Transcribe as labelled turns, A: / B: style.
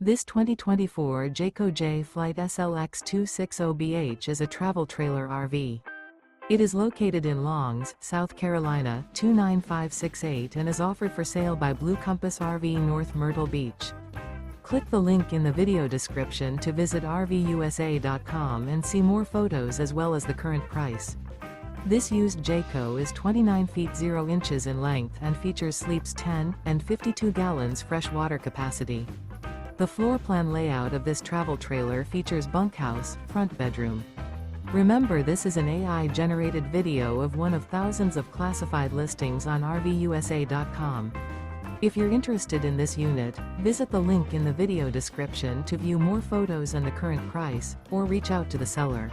A: This 2024 Jayco Jay Flight SLX 260BH is a travel trailer RV. It is located in Longs, South Carolina, 29568 and is offered for sale by Blue Compass RV North Myrtle Beach. Click the link in the video description to visit RVUSA.com and see more photos as well as the current price. This used Jayco is 29 feet 0 inches in length and features sleeps 10 and 52 gallons fresh water capacity. The floor plan layout of this travel trailer features bunkhouse, front bedroom. Remember, this is an AI-generated video of one of thousands of classified listings on RVUSA.com. If you're interested in this unit, visit the link in the video description to view more photos and the current price, or reach out to the seller.